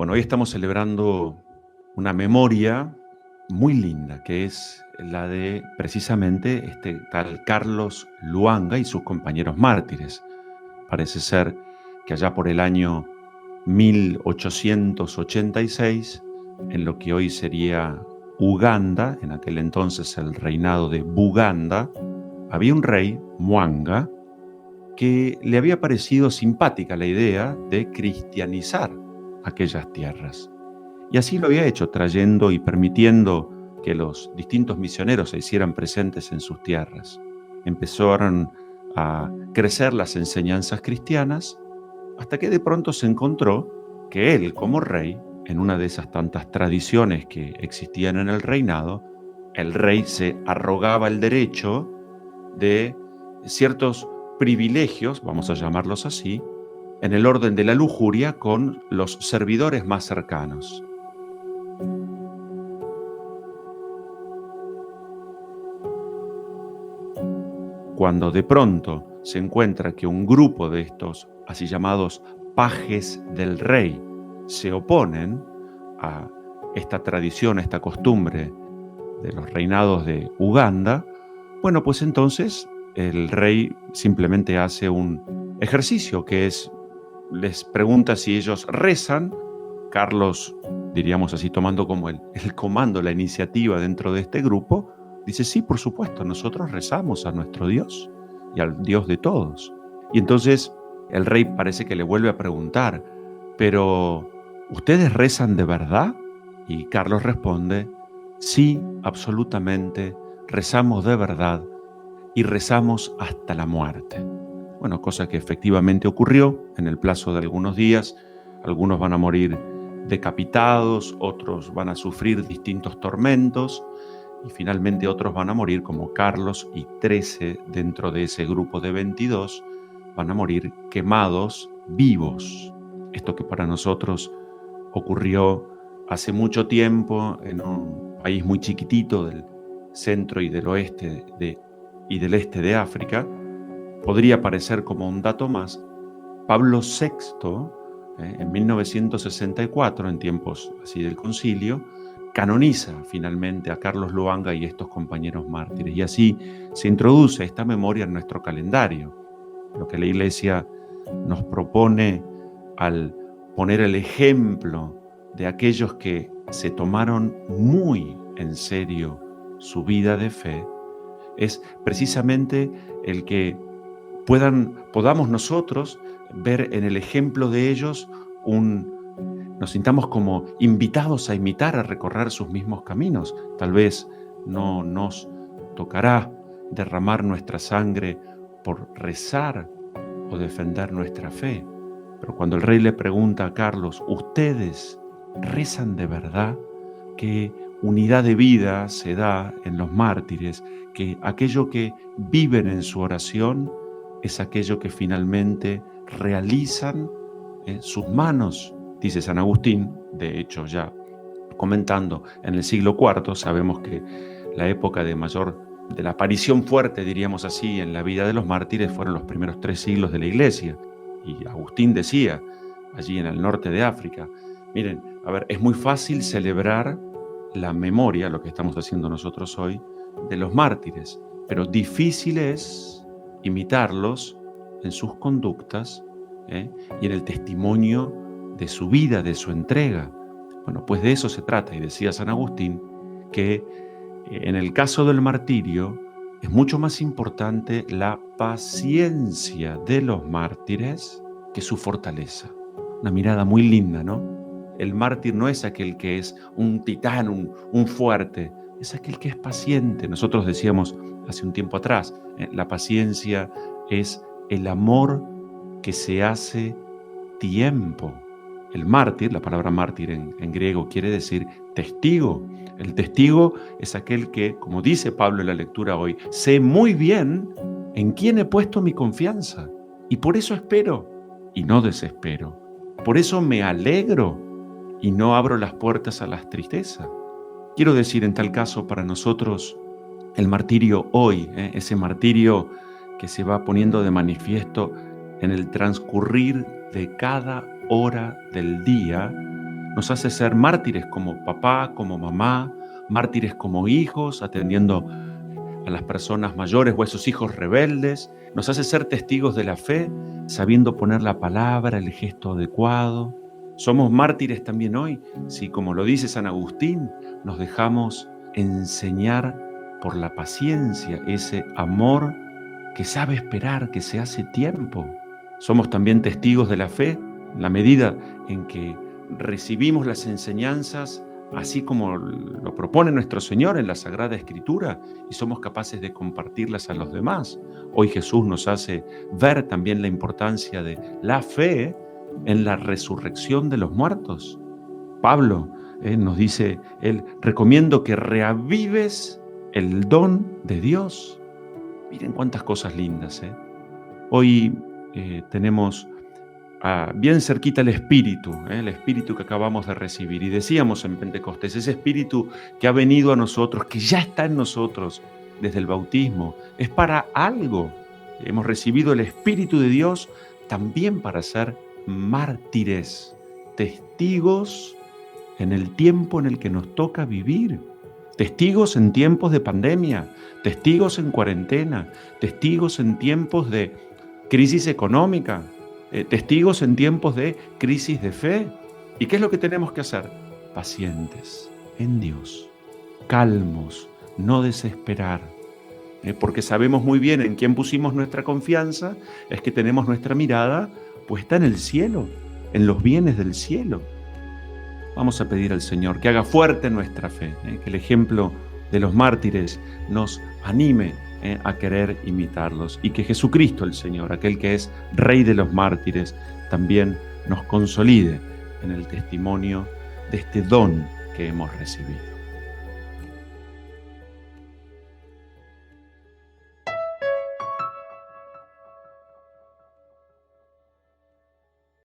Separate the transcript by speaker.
Speaker 1: Bueno, hoy estamos celebrando una memoria muy linda, que es la de precisamente este tal Carlos Luanga y sus compañeros mártires. Parece ser que allá por el año 1886, en lo que hoy sería Uganda, en aquel entonces el reinado de Buganda, había un rey, Mwanga, que le había parecido simpática la idea de cristianizar aquellas tierras. Y así lo había hecho, trayendo y permitiendo que los distintos misioneros se hicieran presentes en sus tierras. Empezaron a crecer las enseñanzas cristianas hasta que de pronto se encontró que él, como rey, en una de esas tantas tradiciones que existían en el reinado, el rey se arrogaba el derecho de ciertos privilegios, vamos a llamarlos así, en el orden de la lujuria con los servidores más cercanos. Cuando de pronto se encuentra que un grupo de estos así llamados pajes del rey se oponen a esta tradición, a esta costumbre de los reinados de Uganda, bueno, pues entonces el rey simplemente hace un ejercicio que es, les pregunta si ellos rezan. Carlos, diríamos así, tomando como el comando, la iniciativa dentro de este grupo, dice, sí, por supuesto, nosotros rezamos a nuestro Dios y al Dios de todos. Y entonces el rey parece que le vuelve a preguntar, pero ¿ustedes rezan de verdad? Y Carlos responde, sí, absolutamente, rezamos de verdad y rezamos hasta la muerte. Bueno, cosa que efectivamente ocurrió en el plazo de algunos días. Algunos van a morir decapitados, otros van a sufrir distintos tormentos y finalmente otros van a morir, como Carlos y 13 dentro de ese grupo de 22, van a morir quemados vivos. Esto que para nosotros ocurrió hace mucho tiempo en un país muy chiquitito del centro y del oeste y del este de África, podría parecer como un dato más. Pablo VI, en 1964, en tiempos así del concilio, canoniza finalmente a Carlos Luanga y estos compañeros mártires. Y así se introduce esta memoria en nuestro calendario. Lo que la Iglesia nos propone al poner el ejemplo de aquellos que se tomaron muy en serio su vida de fe, es precisamente el que podamos nosotros ver en el ejemplo de ellos nos sintamos como invitados a imitar, a recorrer sus mismos caminos. Tal vez no nos tocará derramar nuestra sangre por rezar o defender nuestra fe, pero cuando el rey le pregunta a Carlos, ¿ustedes rezan de verdad? ¿Qué unidad de vida se da en los mártires? Que aquello que viven en su oración es aquello que finalmente realizan en sus manos, dice San Agustín. De hecho, ya comentando en el siglo IV, sabemos que la época de la aparición fuerte, diríamos así, en la vida de los mártires fueron los primeros 3 siglos de la Iglesia. Y Agustín decía, allí en el norte de África, miren, a ver, es muy fácil celebrar la memoria, lo que estamos haciendo nosotros hoy, de los mártires, pero difícil es imitarlos en sus conductas y en el testimonio de su vida, de su entrega. Bueno, pues de eso se trata, y decía San Agustín que en el caso del martirio es mucho más importante la paciencia de los mártires que su fortaleza. Una mirada muy linda, ¿no? El mártir no es aquel que es un titán, un fuerte, es aquel que es paciente. Nosotros decíamos hace un tiempo atrás, la paciencia es el amor que se hace tiempo. El mártir, la palabra mártir en griego quiere decir testigo. El testigo es aquel que, como dice Pablo en la lectura hoy, sé muy bien en quién he puesto mi confianza y por eso espero y no desespero. Por eso me alegro y no abro las puertas a la tristeza. Quiero decir, en tal caso, para nosotros, el martirio hoy, ese martirio que se va poniendo de manifiesto en el transcurrir de cada hora del día, nos hace ser mártires como papá, como mamá, mártires como hijos, atendiendo a las personas mayores o a esos hijos rebeldes. Nos hace ser testigos de la fe, sabiendo poner la palabra, el gesto adecuado. Somos mártires también hoy, si, como lo dice San Agustín, nos dejamos enseñar por la paciencia, ese amor que sabe esperar, que se hace tiempo. Somos también testigos de la fe, en la medida en que recibimos las enseñanzas así como lo propone nuestro Señor en la Sagrada Escritura, y somos capaces de compartirlas a los demás. Hoy Jesús nos hace ver también la importancia de la fe en la resurrección de los muertos. Pablo nos dice, él recomiendo que reavives el don de Dios. Miren cuántas cosas lindas. Hoy tenemos bien cerquita el Espíritu que acabamos de recibir. Y decíamos en Pentecostés, ese Espíritu que ha venido a nosotros, que ya está en nosotros desde el bautismo, es para algo. Hemos recibido el Espíritu de Dios también para ser mártires, testigos en el tiempo en el que nos toca vivir. Testigos en tiempos de pandemia, testigos en cuarentena, testigos en tiempos de crisis económica, testigos en tiempos de crisis de fe. ¿Y qué es lo que tenemos que hacer? Pacientes en Dios, calmos, no desesperar, porque sabemos muy bien en quién pusimos nuestra confianza, es que tenemos nuestra mirada puesta en el cielo, en los bienes del cielo. Vamos a pedir al Señor que haga fuerte nuestra fe, que el ejemplo de los mártires nos anime a querer imitarlos, y que Jesucristo el Señor, aquel que es Rey de los mártires, también nos consolide en el testimonio de este don que hemos recibido.